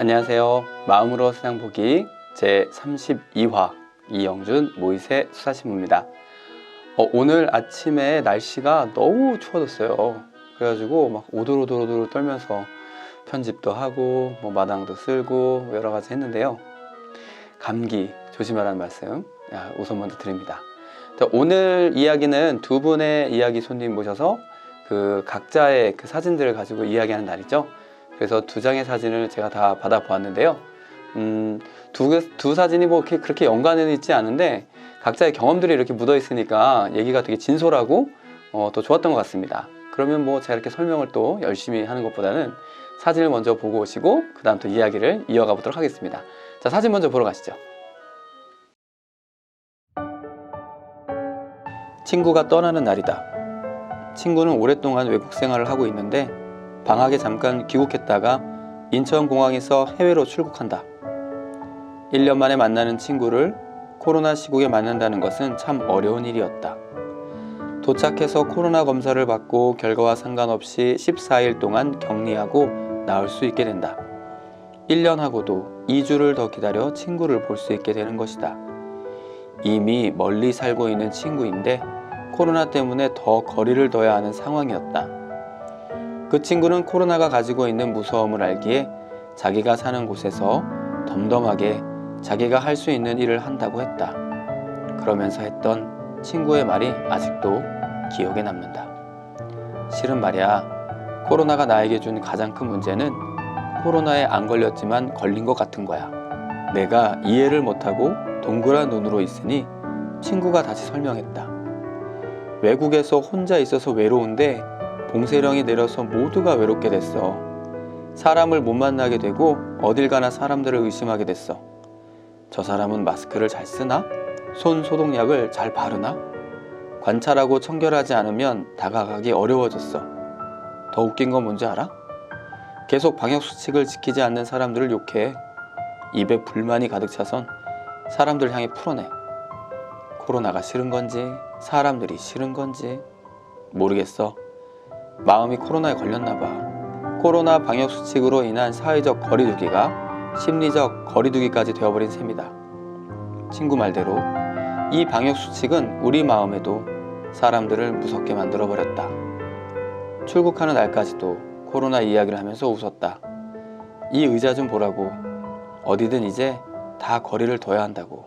안녕하세요. 마음으로 세상 보기 제32화 이영준 모이세 수사신부입니다. 오늘 아침에 날씨가 너무 추워졌어요. 그래가지고 막 오돌오돌 떨면서 편집도 하고 마당도 쓸고 여러 가지 했는데요. 감기 조심하라는 말씀 우선 먼저 드립니다. 오늘 이야기는 두 분의 이야기 손님 모셔서 그 각자의 그 사진들을 가지고 이야기하는 날이죠. 그래서 두 장의 사진을 제가 다 받아 보았는데요. 두 사진이 그렇게 연관은 있지 않은데 각자의 경험들이 이렇게 묻어 있으니까 얘기가 되게 진솔하고 더 좋았던 것 같습니다. 그러면 제가 이렇게 설명을 또 열심히 하는 것보다는 사진을 먼저 보고 오시고 그 다음 또 이야기를 이어가 보도록 하겠습니다. 자, 사진 먼저 보러 가시죠. 친구가 떠나는 날이다. 친구는 오랫동안 외국 생활을 하고 있는데 방학에 잠깐 귀국했다가 인천공항에서 해외로 출국한다. 1년 만에 만나는 친구를 코로나 시국에 만난다는 것은 참 어려운 일이었다. 도착해서 코로나 검사를 받고 결과와 상관없이 14일 동안 격리하고 나올 수 있게 된다. 1년하고도 2주를 더 기다려 친구를 볼 수 있게 되는 것이다. 이미 멀리 살고 있는 친구인데 코로나 때문에 더 거리를 둬야 하는 상황이었다. 그 친구는 코로나가 가지고 있는 무서움을 알기에 자기가 사는 곳에서 덤덤하게 자기가 할 수 있는 일을 한다고 했다. 그러면서 했던 친구의 말이 아직도 기억에 남는다. 실은 말이야, 코로나가 나에게 준 가장 큰 문제는 코로나에 안 걸렸지만 걸린 것 같은 거야. 내가 이해를 못하고 동그란 눈으로 있으니 친구가 다시 설명했다. 외국에서 혼자 있어서 외로운데 봉쇄령이 내려서 모두가 외롭게 됐어. 사람을 못 만나게 되고 어딜 가나 사람들을 의심하게 됐어. 저 사람은 마스크를 잘 쓰나? 손 소독약을 잘 바르나? 관찰하고 청결하지 않으면 다가가기 어려워졌어. 더 웃긴 건 뭔지 알아? 계속 방역수칙을 지키지 않는 사람들을 욕해. 입에 불만이 가득 차선 사람들 향해 풀어내. 코로나가 싫은 건지 사람들이 싫은 건지 모르겠어. 마음이 코로나에 걸렸나 봐. 코로나 방역수칙으로 인한 사회적 거리두기가 심리적 거리두기까지 되어버린 셈이다. 친구 말대로 이 방역수칙은 우리 마음에도 사람들을 무섭게 만들어버렸다. 출국하는 날까지도 코로나 이야기를 하면서 웃었다. 이 의자 좀 보라고. 어디든 이제 다 거리를 둬야 한다고.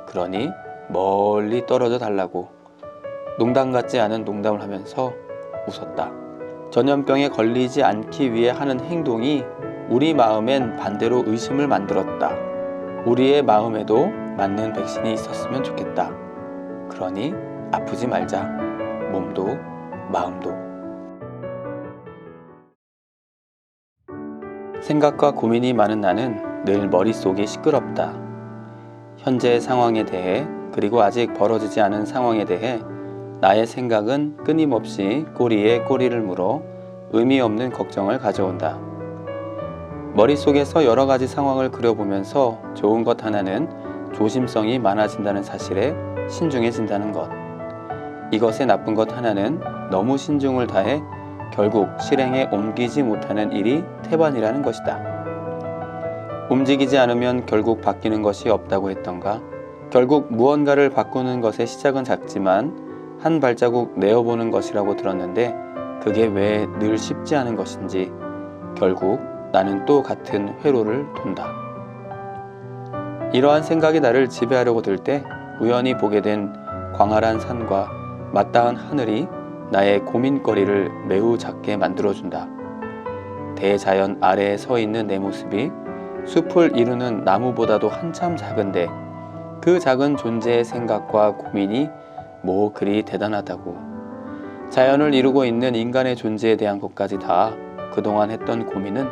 그러니 멀리 떨어져 달라고. 농담 같지 않은 농담을 하면서 웃었다. 전염병에 걸리지 않기 위해 하는 행동이 우리 마음엔 반대로 의심을 만들었다. 우리의 마음에도 맞는 백신이 있었으면 좋겠다. 그러니 아프지 말자. 몸도 마음도. 생각과 고민이 많은 나는 늘 머릿속이 시끄럽다. 현재의 상황에 대해 그리고 아직 벌어지지 않은 상황에 대해 나의 생각은 끊임없이 꼬리에 꼬리를 물어 의미 없는 걱정을 가져온다. 머릿속에서 여러 가지 상황을 그려보면서 좋은 것 하나는 조심성이 많아진다는 사실에 신중해진다는 것. 이것의 나쁜 것 하나는 너무 신중을 다해 결국 실행에 옮기지 못하는 일이 태반이라는 것이다. 움직이지 않으면 결국 바뀌는 것이 없다고 했던가? 결국 무언가를 바꾸는 것의 시작은 작지만 한 발자국 내어보는 것이라고 들었는데 그게 왜 늘 쉽지 않은 것인지 결국 나는 또 같은 회로를 돈다. 이러한 생각이 나를 지배하려고 들 때 우연히 보게 된 광활한 산과 맞닿은 하늘이 나의 고민거리를 매우 작게 만들어준다. 대자연 아래에 서 있는 내 모습이 숲을 이루는 나무보다도 한참 작은데 그 작은 존재의 생각과 고민이 뭐 그리 대단하다고. 자연을 이루고 있는 인간의 존재에 대한 것까지 다 그동안 했던 고민은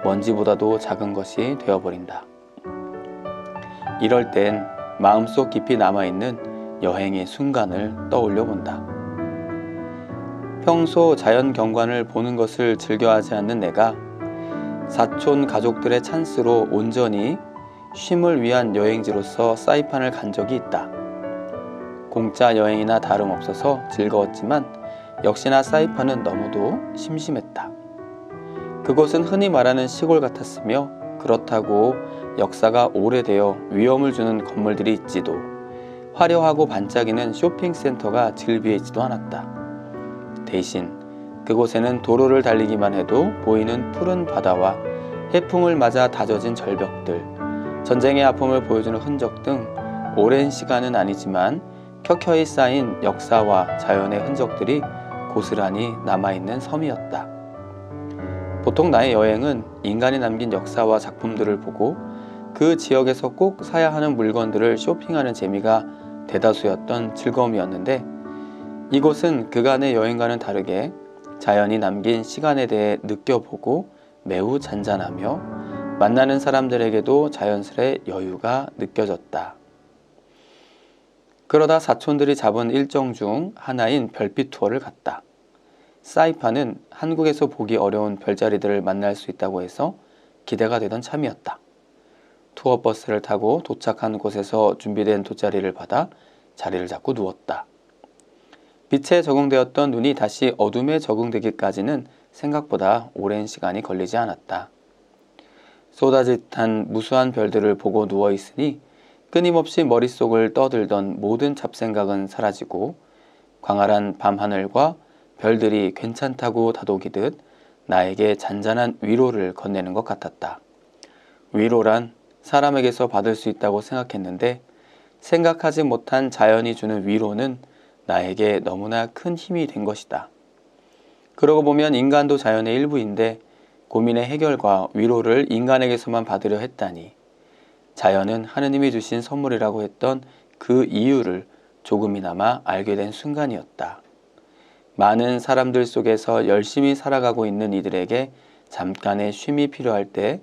먼지보다도 작은 것이 되어버린다. 이럴 땐 마음속 깊이 남아있는 여행의 순간을 떠올려 본다. 평소 자연 경관을 보는 것을 즐겨하지 않는 내가 사촌 가족들의 찬스로 온전히 쉼을 위한 여행지로서 사이판을 간 적이 있다. 공짜 여행이나 다름없어서 즐거웠지만 역시나 사이판은 너무도 심심했다. 그곳은 흔히 말하는 시골 같았으며 그렇다고 역사가 오래되어 위험을 주는 건물들이 있지도 화려하고 반짝이는 쇼핑센터가 즐비해 있지도 않았다. 대신 그곳에는 도로를 달리기만 해도 보이는 푸른 바다와 해풍을 맞아 다져진 절벽들, 전쟁의 아픔을 보여주는 흔적 등 오랜 시간은 아니지만 켜켜이 쌓인 역사와 자연의 흔적들이 고스란히 남아있는 섬이었다. 보통 나의 여행은 인간이 남긴 역사와 작품들을 보고 그 지역에서 꼭 사야 하는 물건들을 쇼핑하는 재미가 대다수였던 즐거움이었는데, 이곳은 그간의 여행과는 다르게 자연이 남긴 시간에 대해 느껴보고 매우 잔잔하며 만나는 사람들에게도 자연스레 여유가 느껴졌다. 그러다 사촌들이 잡은 일정 중 하나인 별빛 투어를 갔다. 사이판은 한국에서 보기 어려운 별자리들을 만날 수 있다고 해서 기대가 되던 참이었다. 투어 버스를 타고 도착한 곳에서 준비된 돗자리를 받아 자리를 잡고 누웠다. 빛에 적응되었던 눈이 다시 어둠에 적응되기까지는 생각보다 오랜 시간이 걸리지 않았다. 쏟아짓한 무수한 별들을 보고 누워있으니 끊임없이 머릿속을 떠들던 모든 잡생각은 사라지고 광활한 밤하늘과 별들이 괜찮다고 다독이듯 나에게 잔잔한 위로를 건네는 것 같았다. 위로란 사람에게서 받을 수 있다고 생각했는데 생각하지 못한 자연이 주는 위로는 나에게 너무나 큰 힘이 된 것이다. 그러고 보면 인간도 자연의 일부인데 고민의 해결과 위로를 인간에게서만 받으려 했다니, 자연은 하느님이 주신 선물이라고 했던 그 이유를 조금이나마 알게 된 순간이었다. 많은 사람들 속에서 열심히 살아가고 있는 이들에게 잠깐의 쉼이 필요할 때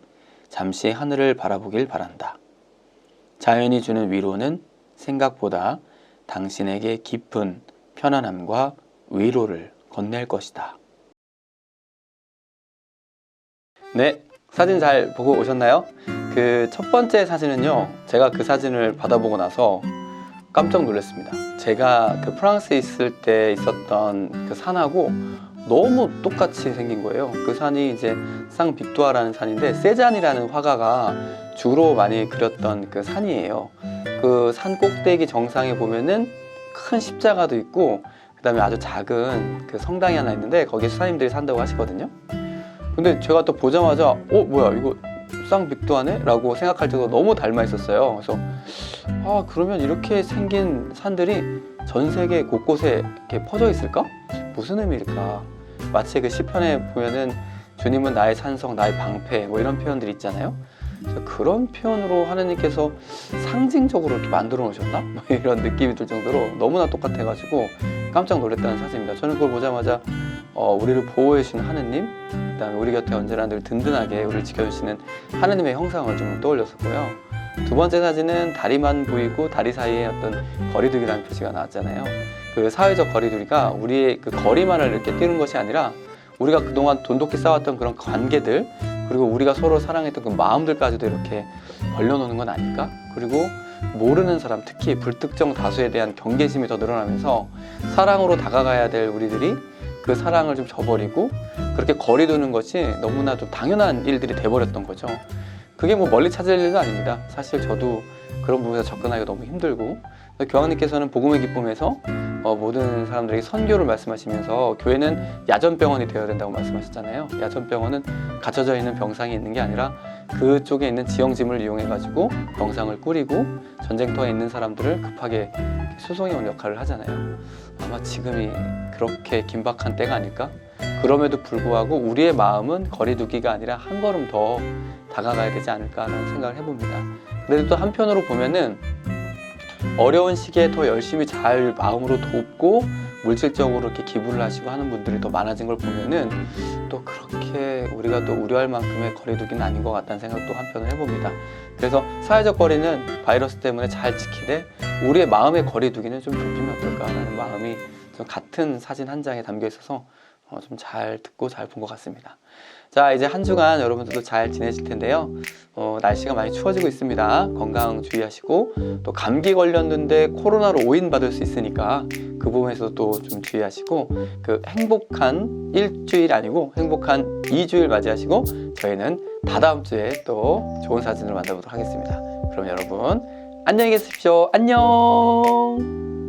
잠시 하늘을 바라보길 바란다. 자연이 주는 위로는 생각보다 당신에게 깊은 편안함과 위로를 건넬 것이다. 네, 사진 잘 보고 오셨나요? 그 첫 번째 사진은요, 제가 그 사진을 받아보고 나서 깜짝 놀랐습니다. 제가 그 프랑스에 있을 때 있었던 그 산하고 너무 똑같이 생긴 거예요. 그 산이 이제 쌍빅두아라는 산인데, 세잔이라는 화가가 주로 많이 그렸던 그 산이에요. 그 산 꼭대기 정상에 보면은 큰 십자가도 있고, 그 다음에 아주 작은 그 성당이 하나 있는데 거기에 수사님들이 산다고 하시거든요. 근데 제가 또 보자마자 뭐야 이거 쌍빅두아네? 라고 생각할 정도로 너무 닮아 있었어요. 그래서 그러면 이렇게 생긴 산들이 전 세계 곳곳에 이렇게 퍼져 있을까? 무슨 의미일까? 마치 그 시편에 보면은 주님은 나의 산성, 나의 방패 뭐 이런 표현들이 있잖아요. 그래서 그런 표현으로 하느님께서 상징적으로 이렇게 만들어 놓으셨나? 뭐 이런 느낌이 들 정도로 너무나 똑같아가지고 깜짝 놀랐다는 사진입니다. 저는 그걸 보자마자 우리를 보호해 주시는 하느님, 그 다음에 우리 곁에 언제나 늘 든든하게 우리를 지켜주시는 하느님의 형상을 좀 떠올렸었고요. 두 번째 사진은 다리만 보이고 다리 사이에 어떤 거리두기라는 표시가 나왔잖아요. 그 사회적 거리두기가 우리의 그 거리만을 이렇게 띄는 것이 아니라 우리가 그동안 돈독히 쌓았던 그런 관계들, 그리고 우리가 서로 사랑했던 그 마음들까지도 이렇게 벌려놓는 건 아닐까? 그리고 모르는 사람, 특히 불특정 다수에 대한 경계심이 더 늘어나면서 사랑으로 다가가야 될 우리들이 그 사랑을 좀 저버리고 그렇게 거리 두는 것이 너무나 좀 당연한 일들이 돼버렸던 거죠. 그게 뭐 멀리 찾을 일도 아닙니다. 사실 저도 그런 부분에서 접근하기가 너무 힘들고, 교황님께서는 복음의 기쁨에서 모든 사람들에게 선교를 말씀하시면서 교회는 야전병원이 되어야 된다고 말씀하셨잖아요. 야전병원은 갇혀져 있는 병상이 있는 게 아니라 그쪽에 있는 지형짐을 이용해 가지고 병상을 꾸리고 전쟁터에 있는 사람들을 급하게 수송해온 역할을 하잖아요. 아마 지금이 그렇게 긴박한 때가 아닐까? 그럼에도 불구하고 우리의 마음은 거리두기가 아니라 한 걸음 더 다가가야 되지 않을까라는 생각을 해봅니다. 그래도 또 한편으로 보면은 어려운 시기에 더 열심히 잘 마음으로 돕고 물질적으로 이렇게 기부를 하시고 하는 분들이 더 많아진 걸 보면은 또 그렇게 우리가 또 우려할 만큼의 거리두기는 아닌 것 같다는 생각도 한편을 해봅니다. 그래서 사회적 거리는 바이러스 때문에 잘 지키되 우리의 마음의 거리두기는 좀 좁히면 어떨까라는 마음이 좀 같은 사진 한 장에 담겨 있어서 좀 잘 듣고 잘 본 것 같습니다. 자, 이제 한 주간 여러분들도 잘 지내실 텐데요. 날씨가 많이 추워지고 있습니다. 건강 주의하시고, 또 감기 걸렸는데 코로나로 오인받을 수 있으니까 그 부분에서도 또 좀 주의하시고, 그 행복한 일주일 아니고 행복한 2주일 맞이하시고 저희는 다다음 주에 또 좋은 사진으로 만나보도록 하겠습니다. 그럼 여러분 안녕히 계십시오. 안녕.